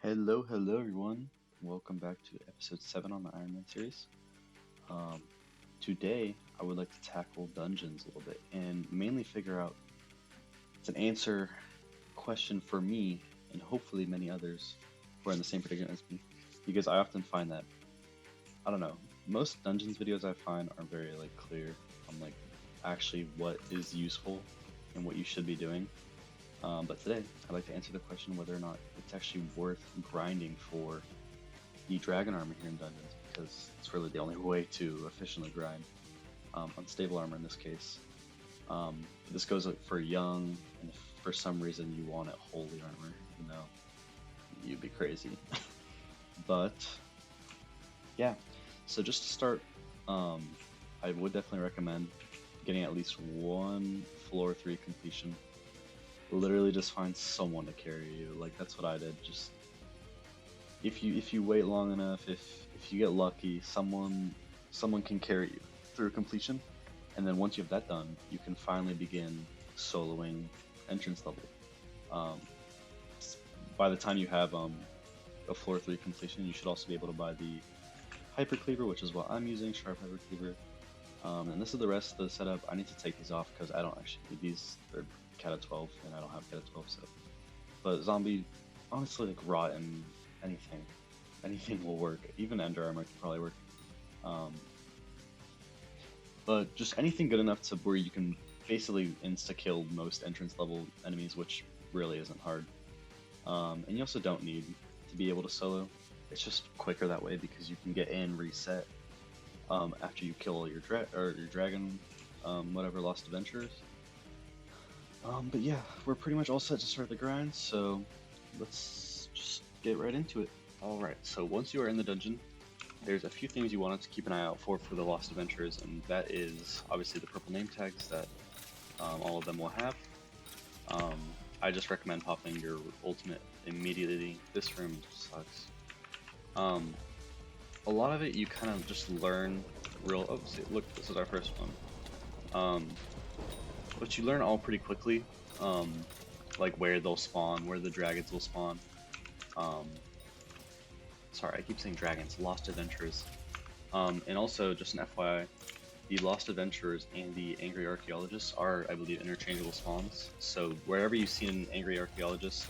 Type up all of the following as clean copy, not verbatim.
Hello everyone. Welcome back to episode 7 on the Ironman series. Um, Today, I would like to tackle dungeons a little bit and mainly figure out it's an answer question for me and hopefully many others who are in the same predicament as me because I often find that, I don't know, most dungeons videos I find are very clear on actually what is useful and what you should be doing. But today, I'd like to answer the question whether or not it's actually worth grinding for the dragon armor here in dungeons, because it's really the only way to efficiently grind unstable armor in this case. This goes for young, and if for some reason you want it holy armor, you'd be crazy. But yeah, so just to start, I would definitely recommend getting at least one floor 3 completion. Literally just find someone to carry you. That's what I did. Just if you wait long enough, if you get lucky, someone can carry you through completion, and then once you have that done, you can finally begin soloing entrance level. Um, by the time you have a floor 3 completion, you should also be able to buy the hyper cleaver, which is what I'm using, sharp hyper cleaver. And this is the rest of the setup. I need to take these off because I don't actually need these. They're Cat of 12, and I don't have Cat of 12, so. But zombie, honestly, rot and anything will work. Even Ender armor could probably work. But just anything good enough to where you can basically insta kill most entrance level enemies, which really isn't hard. And you also don't need to be able to solo. It's just quicker that way because you can get in, reset after you kill your dragon, whatever lost adventurers. But yeah, we're pretty much all set to start the grind, so let's just get right into it. Alright, so once you are in the dungeon, there's a few things you wanted to keep an eye out for the lost adventurers, and that is obviously the purple name tags that all of them will have. I just recommend popping your ultimate immediately. This room sucks. A lot of it you kind of just learn real. Oh, see, look, this is our first one. But you learn all pretty quickly, like where they'll spawn, where the dragons will spawn. Sorry, I keep saying dragons, Lost Adventurers. And also, just an FYI, the Lost Adventurers and the Angry Archaeologists are, I believe, interchangeable spawns. So wherever you see an Angry Archaeologist,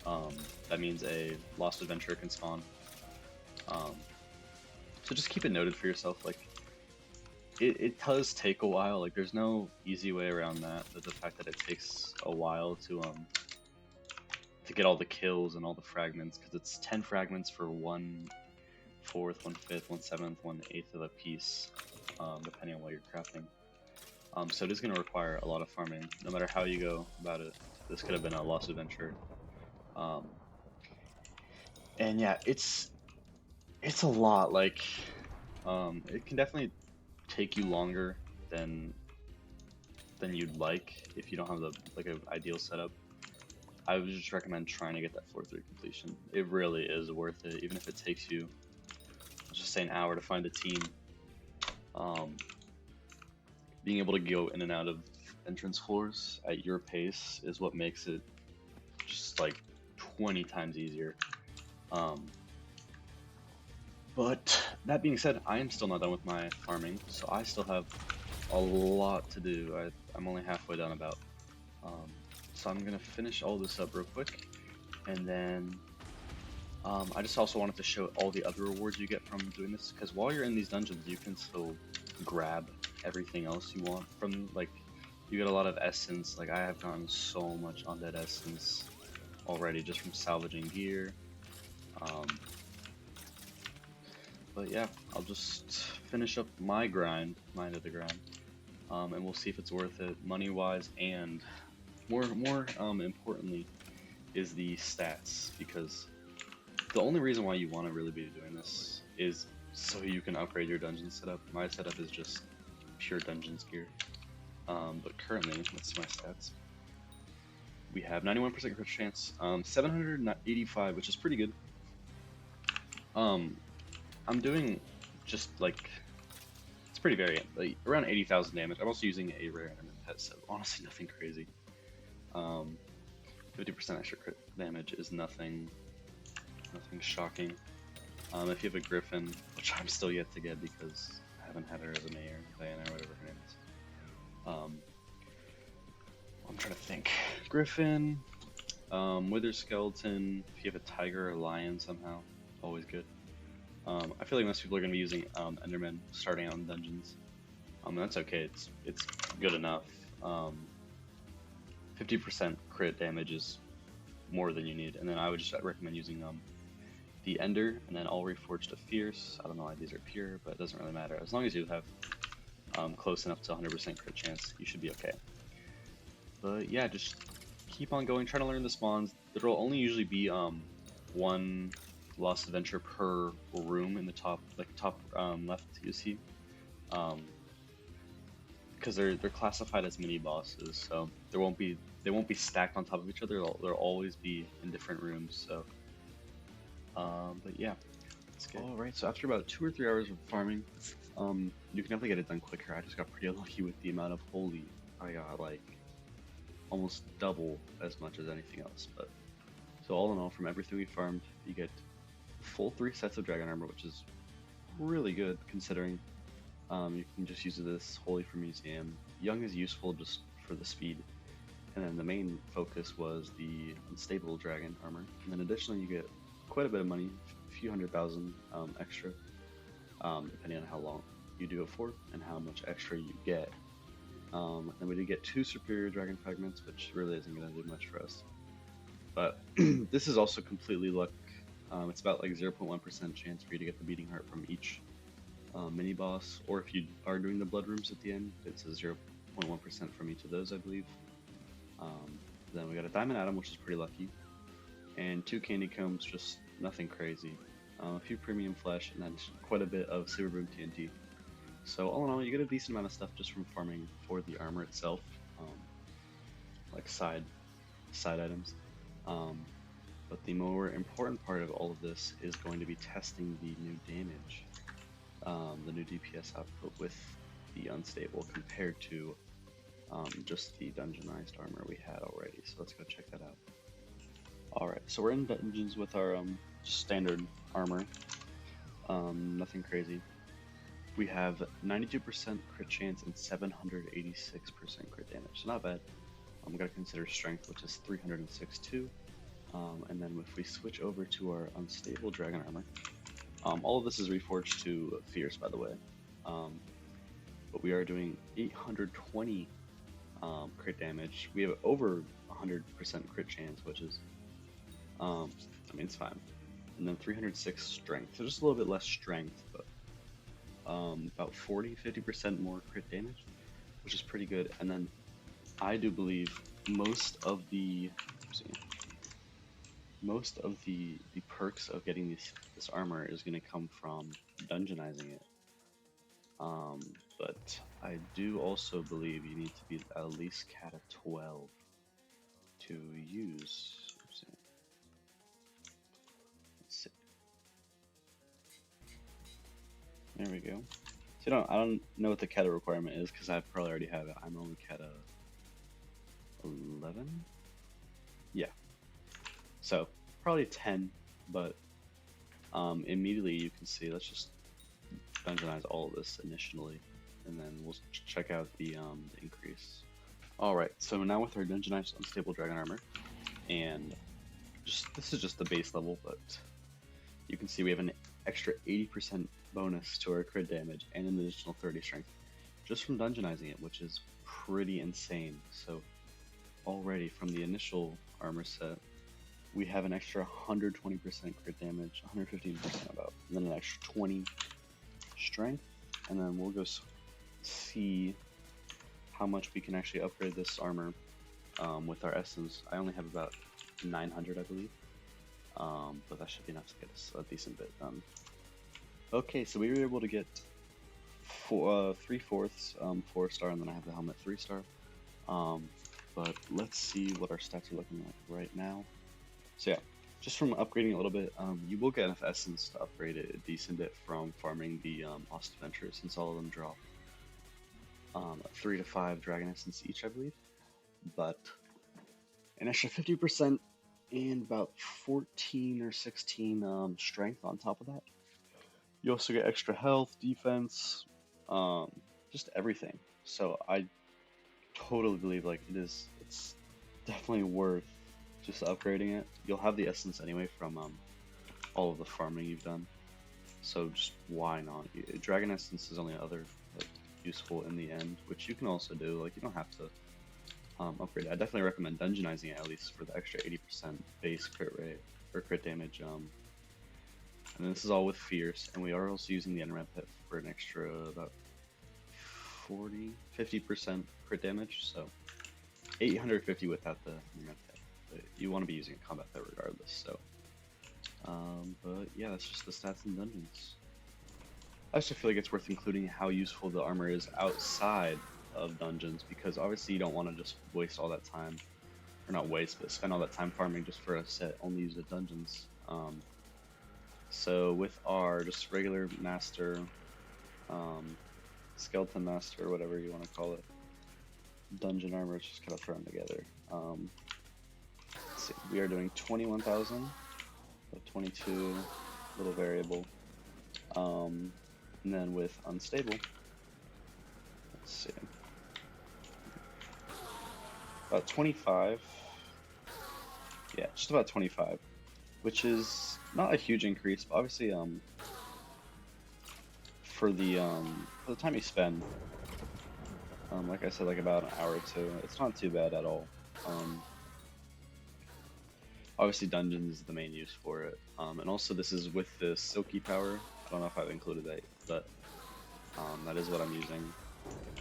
that means a Lost Adventurer can spawn. So just keep it noted for yourself. It does take a while. There's no easy way around that. But the fact that it takes a while to get all the kills and all the fragments, because it's 10 fragments for 1/4, 1/5, 1/7, 1/8 of a piece, depending on what you're crafting. So it is going to require a lot of farming, no matter how you go about it. This could have been a lost adventure. And yeah, it's a lot. It can definitely take you longer than you'd like if you don't have an ideal setup. I would just recommend trying to get that floor 3 completion. It really is worth it, even if it takes you, let's just say, an hour to find a team. Being able to go in and out of entrance floors at your pace is what makes it just 20 times easier. But that being said, I am still not done with my farming, so I still have a lot to do. I'm only halfway done about. So I'm gonna finish all this up real quick, and then I just also wanted to show all the other rewards you get from doing this, because while you're in these dungeons, you can still grab everything else you want from, you get a lot of essence. I have gotten so much undead essence already just from salvaging gear. But yeah, I'll just finish up my grind, my end of the grind, and we'll see if it's worth it money-wise, and more importantly is the stats, because the only reason why you want to really be doing this is so you can upgrade your dungeon setup. My setup is just pure dungeons gear. But currently, let's see my stats. We have 91% crit chance, 785, which is pretty good. I'm doing just it's pretty variant, around 80,000 damage. I'm also using a rare enemy pet, so honestly nothing crazy. 50% extra crit damage is nothing Nothing shocking. If you have a Griffin, which I'm still yet to get because I haven't had her as a mayor, Diana, or whatever her name is. I'm trying to think. Griffin, Wither Skeleton, if you have a tiger or lion somehow, always good. I feel like most people are going to be using Enderman starting out in dungeons. And that's okay, it's good enough. 50% crit damage is more than you need, and then I would just recommend using the Ender, and then all reforged to Fierce. I don't know why these are pure, but it doesn't really matter. As long as you have close enough to 100% crit chance, you should be okay. But yeah, just keep on going, trying to learn the spawns. There will only usually be one Lost Adventure per room in the top, left you see, because they're classified as mini bosses, so they won't be stacked on top of each other. They'll always be in different rooms. So, but yeah, let's get. All right, so after about 2 or 3 hours of farming, you can definitely get it done quicker. I just got pretty lucky with the amount of holy. I got like almost double as much as anything else. But so all in all, from everything we farmed, you get full 3 sets of dragon armor, which is really good considering. You can just use this holy for museum. Young is useful just for the speed, and then the main focus was the unstable dragon armor. And then additionally, you get quite a bit of money, a few 100,000 extra, depending on how long you do it for and how much extra you get. And we did get 2 superior dragon fragments, which really isn't going to do much for us. But this is also completely luck. It's about like 0.1% chance for you to get the beating heart from each mini boss, or if you are doing the blood rooms at the end, it's a 0.1% from each of those, I believe. Then we got a diamond atom, which is pretty lucky, and 2 candy combs, just nothing crazy. A few premium flesh, and then quite a bit of silver boom TNT. So all in all, you get a decent amount of stuff just from farming for the armor itself, like side items. But the more important part of all of this is going to be testing the new damage, the new DPS output with the unstable compared to just the dungeonized armor we had already. So let's go check that out. Alright, so we're in dungeons with our standard armor, nothing crazy. We have 92% crit chance and 786% crit damage, so not bad. We gotta consider strength, which is 306 too. And then if we switch over to our unstable dragon armor, all of this is reforged to Fierce, by the way. But we are doing 820 crit damage. We have over 100% crit chance, which is, I mean, it's fine. And then 306 strength, so just a little bit less strength, but about 40-50% more crit damage, which is pretty good. And then I do believe most of the perks of getting this armor is going to come from dungeonizing it. But I do also believe you need to be at least Cata 12 to use. Let's see. There we go. So I don't know what the Cata requirement is because I probably already have it. I'm only Cata 11. Yeah. So probably 10, but immediately you can see. Let's just dungeonize all of this initially, and then we'll check out the increase. All right, so now with our dungeonized unstable dragon armor, and this is just the base level, but you can see we have an extra 80% bonus to our crit damage and an additional 30 strength just from dungeonizing it, which is pretty insane. So already from the initial armor set, we have an extra 120% crit damage, 115% about, and then an extra 20 strength, and then we'll go see how much we can actually upgrade this armor with our essence. I only have about 900, I believe, but that should be enough to get us a decent bit done. Okay, so we were able to get 3/4 4-star, and then I have the helmet 3-star. But let's see what our stats are looking like right now. So yeah, just from upgrading a little bit, you will get enough essence to upgrade it a decent bit from farming the Lost Adventures, since all of them drop 3 to 5 dragon essence each, I believe. But an extra 50% and about 14 or 16 strength on top of that. You also get extra health, defense, um, just everything. So I totally believe like it's definitely worth just upgrading it. You'll have the essence anyway from all of the farming you've done. So just why not? Dragon essence is only other like, useful in the end, which you can also do. Like you don't have to upgrade it. I definitely recommend dungeonizing it at least for the extra 80% base crit rate or crit damage. And this is all with fierce, and we are also using the Enderman pit for an extra about 50% crit damage. So 850 without the Enderman pit. But you want to be using a combat pit regardless. So, but yeah, that's just the stats in dungeons. I also feel like it's worth including how useful the armor is outside of dungeons, because obviously you don't want to just waste all that time, or not waste, but spend all that time farming just for a set only used at dungeons. So with our just regular master, skeleton master, whatever you want to call it, dungeon armor, it's just kind of thrown together. Let's see, we are doing 21,000, 22, little variable. And then with unstable, let's see, about 25. Yeah, just about 25, which is not a huge increase, but obviously for the time you spend, like I said, like about an hour or two, it's not too bad at all. Obviously dungeons is the main use for it, and also this is with the silky power. I don't know if I've included that, but that is what I'm using.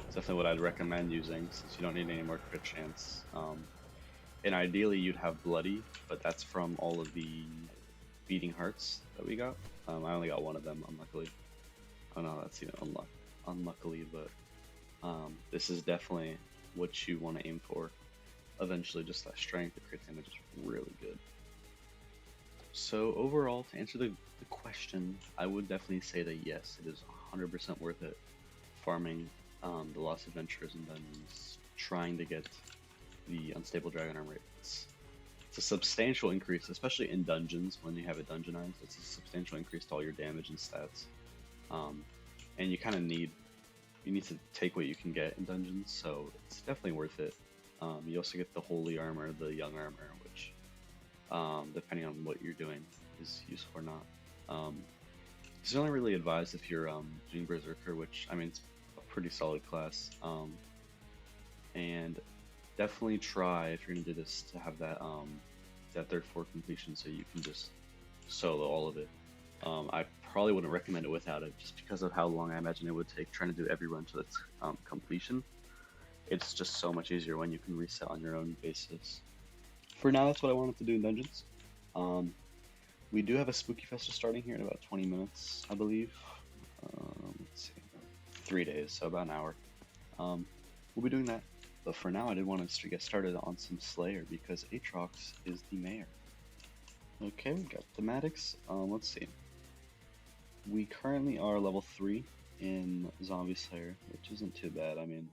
It's definitely what I'd recommend using, since you don't need any more crit chance. And ideally you'd have bloody, but that's from all of the beating hearts that we got. I only got one of them, unluckily. Oh no, that's even unluckily, but this is definitely what you want to aim for. Eventually, just that strength, the crit damage is really good. So overall, to answer the question, I would definitely say that yes, it is 100% worth it farming the Lost Adventurers and Dungeons, trying to get the Unstable Dragon Armor. It's a substantial increase, especially in dungeons when you have it dungeonized. It's a substantial increase to all your damage and stats, and you kind of need to take what you can get in dungeons, so it's definitely worth it. You also get the Holy Armor, the Young Armor, which, depending on what you're doing, is useful or not. It's only really advised if you're doing Berserker, which, I mean, it's a pretty solid class. And definitely try, if you're going to do this, to have that that third floor completion, so you can just solo all of it. I probably wouldn't recommend it without it, just because of how long I imagine it would take trying to do every run to its completion. It's just so much easier when you can reset on your own basis. For now, that's what I wanted to do in Dungeons. We do have a Spooky Festa starting here in about 20 minutes, I believe. Let's see, 3 days, so about an hour. We'll be doing that. But for now, I did want us to get started on some Slayer, because Aatrox is the mayor. Okay, we got thematics. Let's see. We currently are level 3 in Zombie Slayer, which isn't too bad. I mean,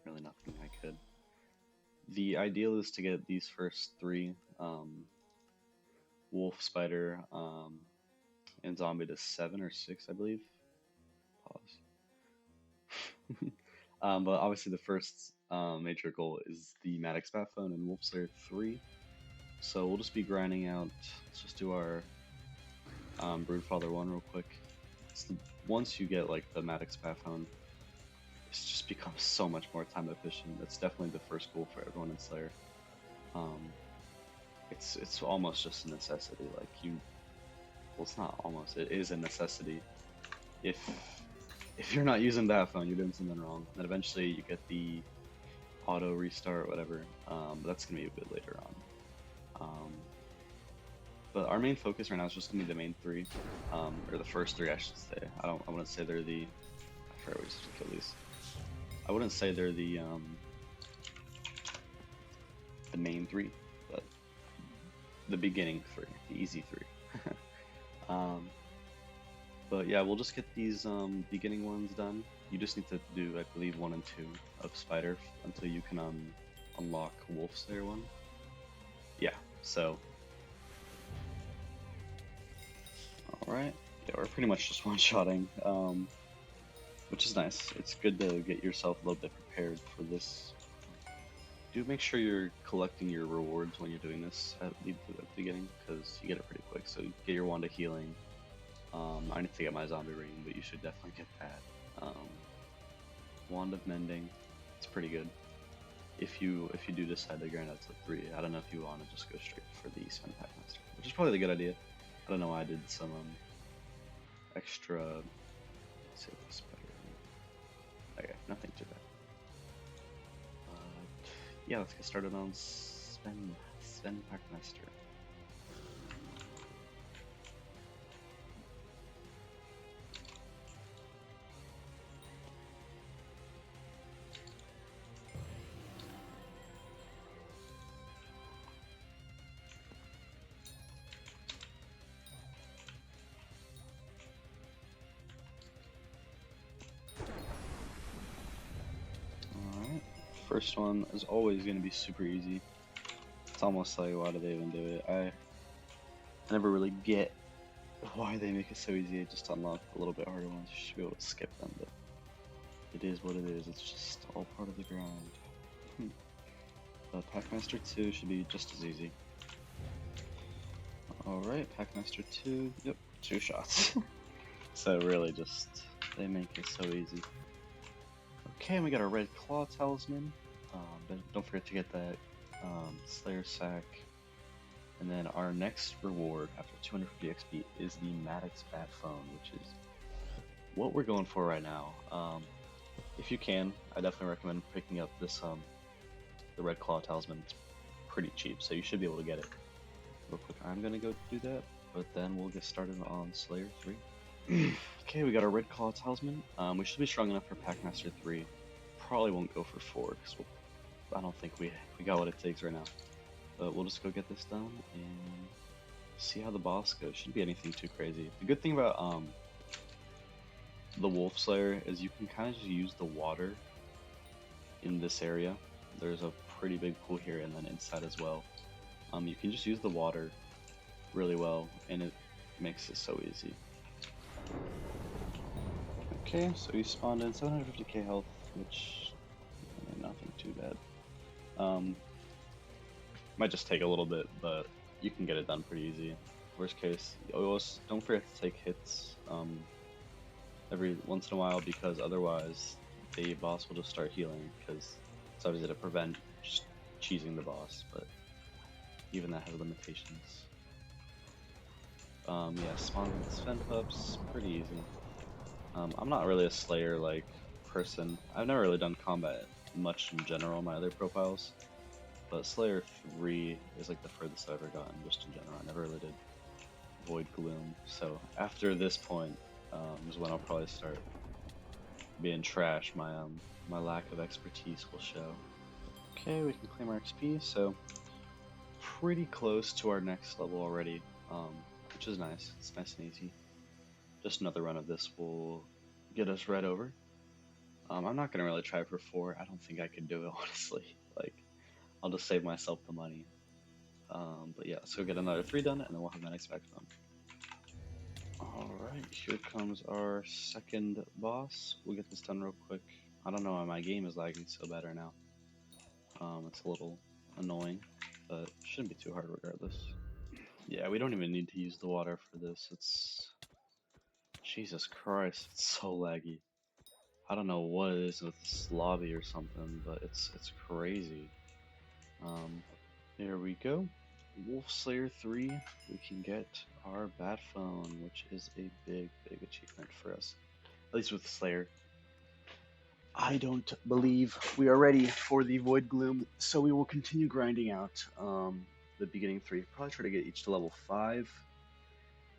really nothing I could. The ideal is to get these first 3, Wolf, Spider, and Zombie to 7 or 6, I believe. Pause. But obviously the first major goal is the Maddox Batphone and Wolf Slayer 3. So we'll just be grinding out. Let's just do our Broodfather 1 real quick. Once you get like the Maddox Batphone, it just becomes so much more time efficient. That's definitely the first goal for everyone in Slayer. It's almost just a necessity. Like well, it's not almost. It is a necessity. If you're not using Batphone, you're doing something wrong. And eventually you get the auto restart, whatever. But that's gonna be a bit later on. But our main focus right now is just gonna be the main 3, or the first 3, I should say. I wouldn't say they're the. I forgot we just kill these. I wouldn't say they're the main 3, but the beginning 3, the easy 3. But yeah, we'll just get these beginning ones done. You just need to do, I believe, 1 and 2 of Spider until you can unlock Wolf Slayer 1. Yeah, so Alright, yeah, we're pretty much just one-shotting, which is nice. It's good to get yourself a little bit prepared for this. Do make sure you're collecting your rewards when you're doing this at the beginning, because you get it pretty quick. So you get your Wand of Healing. I need to get my Zombie Ring, but you should definitely get that. Wand of Mending, it's pretty good. If you do decide to grind out to 3, I don't know if you want to just go straight for the Spend Packmaster, which is probably the good idea. I don't know why I did some extra. Let's see what's better. Okay, nothing too bad. Yeah, let's get started on Spend Packmaster. First one is always going to be super easy. It's almost like, why do they even do it? I never really get why they make it so easy. Just unlock a little bit harder ones. You should be able to skip them, but it is what it is. It's just all part of the grind. Packmaster 2 should be just as easy. Alright, Packmaster 2, yep, 2 shots. So really just, they make it so easy. Okay, and we got a Red Claw Talisman. Don't forget to get that Slayer Sack. And then our next reward after 250 XP is the Maddox Bat Phone, which is what we're going for right now. If you can, I definitely recommend picking up this the Red Claw Talisman. It's pretty cheap, so you should be able to get it. Real quick, I'm gonna go do that, but then we'll get started on Slayer 3. Okay, we got our Red Claw Talisman. We should be strong enough for Packmaster 3. Probably won't go for 4, because I don't think we got what it takes right now. But we'll just go get this done and see how the boss goes. Shouldn't be anything too crazy. The good thing about the Wolf Slayer is you can kind of just use the water in this area. There's a pretty big pool here and then inside as well. You can just use the water really well and it makes it so easy. Okay, so we spawned in 750k health, which nothing too bad. Might just take a little bit, but you can get it done pretty easy. Worst case, always don't forget to take hits every once in a while, because otherwise the boss will just start healing, because it's obviously to prevent just cheesing the boss, but even that has limitations. Yeah, Spend Pups, pretty easy. I'm not really a Slayer like person. I've never really done combat much in general in my other profiles, but Slayer 3 is like the furthest I've ever gotten just in general. I never really did Void Gloom, so after this point is when I'll probably start being trash. My lack of expertise will show. Okay, we can claim our XP, so pretty close to our next level already, which is nice. It's nice and easy. Just another run of this will get us right over. I'm not gonna really try for 4. I don't think I could do it, honestly. Like, I'll just save myself the money. But yeah, so we'll get another 3 done, and then we'll have my next backbone. Alright, here comes our second boss. We'll get this done real quick. I don't know why my game is lagging so bad right now. It's a little annoying, but shouldn't be too hard regardless. Yeah, we don't even need to use the water for this. It's... Jesus Christ, it's so laggy. I don't know what it is with this lobby or something, but it's crazy. There we go. Wolf Slayer 3, we can get our Bat Phone, which is a big achievement for us. At least with Slayer. I don't believe we are ready for the Void Gloom, so we will continue grinding out the beginning 3. Probably try to get each to level 5.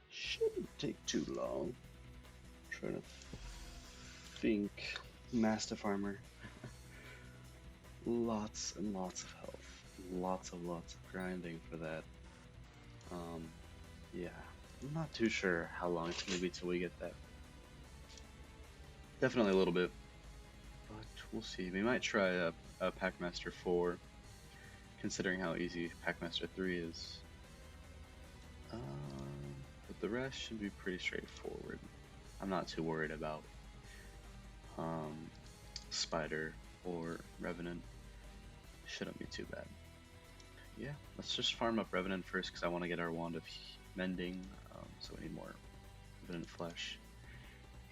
Shouldn't take too long. I'm trying to think. Mastiff Armor. Lots and lots of health. Lots of grinding for that. Yeah, I'm not too sure how long it's gonna be till we get that. Definitely a little bit, but we'll see. We might try a Packmaster 4, considering how easy Packmaster 3 is. but the rest should be pretty straightforward. I'm not too worried about um, Spider or Revenant. Shouldn't be too bad. Yeah, let's just farm up Revenant first because I want to get our Wand of Mending, so we need more Revenant flesh.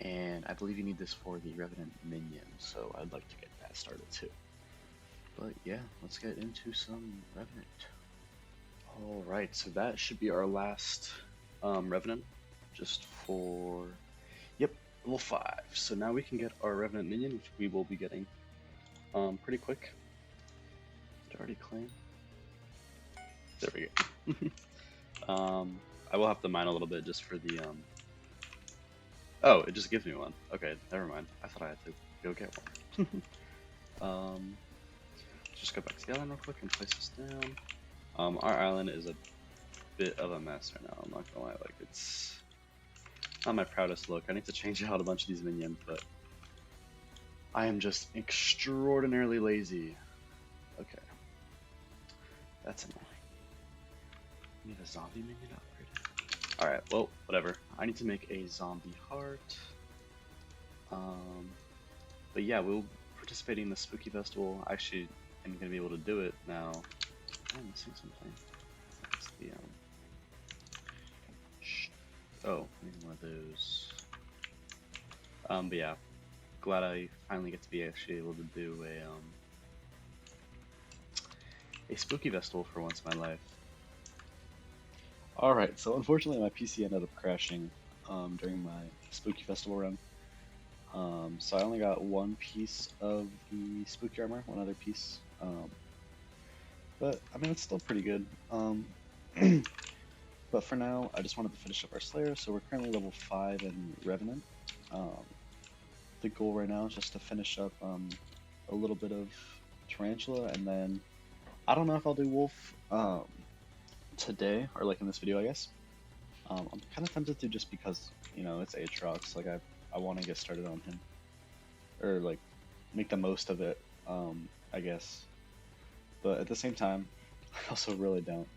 And I believe you need this for the Revenant minion, so I'd like to get that started too. But yeah, let's get into some Revenant. Alright, so that should be our last Revenant, just for, yep, level 5. So now we can get our Revenant minion, which we will be getting pretty quick. Did I already claim? There we go. I will have to mine a little bit just for the, oh, it just gives me one. Okay, never mind. I thought I had to go get one. Just go back to the island real quick and place this down. Our island is a bit of a mess right now, I'm not gonna lie. Like, it's not my proudest look. I need to change out a bunch of these minions, but I am just extraordinarily lazy. Okay. That's annoying. Need a zombie minion upgrade. Alright, well, whatever. I need to make a zombie heart. But yeah, we'll participate in the Spooky Festival. I actually am going to be able to do it now. I'm missing something. That's the, oh, I need one of those. But yeah, glad I finally get to be actually able to do a Spooky Festival for once in my life. Alright, so unfortunately my PC ended up crashing during my Spooky Festival run. So I only got one piece of the Spooky Armor, one other piece. But, I mean, it's still pretty good. But for now, I just wanted to finish up our Slayer, so we're currently level 5 in Revenant. The goal right now is just to finish up a little bit of Tarantula, and then I don't know if I'll do Wolf today, or like in this video, I guess. I'm kind of tempted to just because, you know, it's Aatrox, like I want to get started on him. Or like, make the most of it, I guess. But at the same time, I also really don't.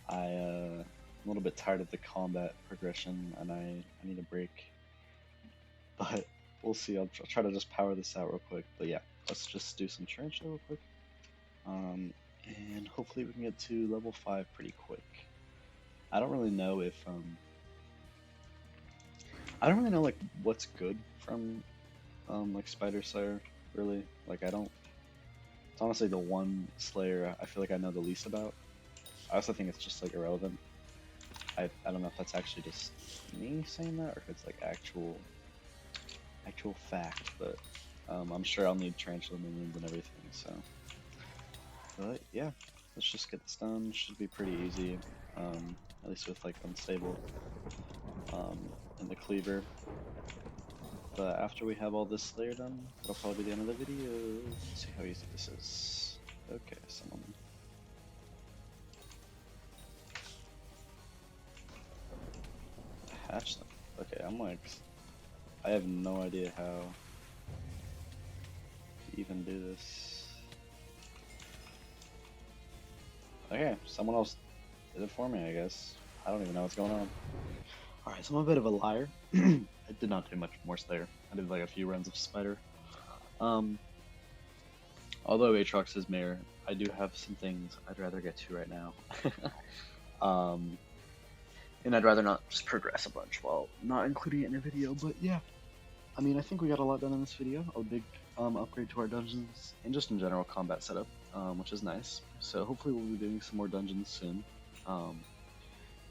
I'm a little bit tired of the combat progression, and I need a break. But we'll see. I'll try to just power this out real quick. But yeah, let's just do some Tarantula real quick. And hopefully we can get to level 5 pretty quick. I don't really know if I don't really know like what's good from like Spider Slayer, really. Like I don't. It's honestly the one Slayer I feel like I know the least about. I also think it's just like irrelevant. I don't know if that's actually just me saying that or if it's like actual fact, but I'm sure I'll need Tarantula minions and everything, so. But yeah, let's just get this done. Should be pretty easy, at least with like Unstable and the Cleaver. But after we have all this Slayer done, that'll probably be the end of the video. Let's see how easy this is. Okay, someone. Hatch them. Okay, I'm like, I have no idea how to even do this. Okay, someone else did it for me, I guess. I don't even know what's going on. Alright, so I'm a bit of a liar. I did not do much more Slayer. I did like a few runs of Spider. Although Aatrox is Mayor, I do have some things I'd rather get to right now. And I'd rather not just progress a bunch while not including it in a video, but yeah. I mean, I think we got a lot done in this video. A big upgrade to our dungeons, and just in general combat setup, which is nice. So hopefully we'll be doing some more dungeons soon.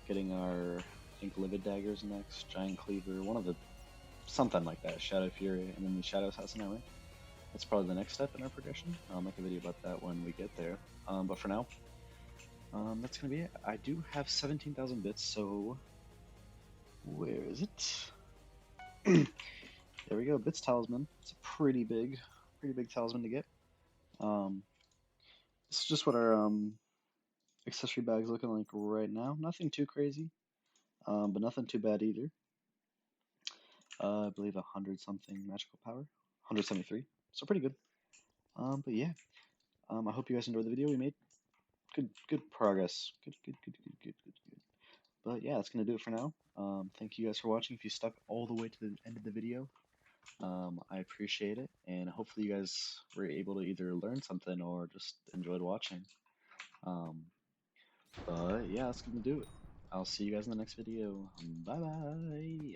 Getting our, I think, Livid Daggers next, Giant Cleaver, one of the, something like that, Shadow Fury, and then the Shadow Assassinate. That's probably the next step in our progression. I'll make a video about that when we get there. But for now, that's gonna be it. I do have 17,000 bits, so where is it? There we go, Bits Talisman. It's a pretty big talisman to get. This is just what our accessory bag's looking like right now. Nothing too crazy, but nothing too bad either. I believe 100 something magical power, 173, so pretty good. But yeah, I hope you guys enjoyed the video. We made good progress. Good. But yeah, that's gonna do it for now. Thank you guys for watching. If you stuck all the way to the end of the video, I appreciate it, and hopefully you guys were able to either learn something or just enjoyed watching. Um, but yeah, that's gonna do it. I'll see you guys in the next video. Bye bye.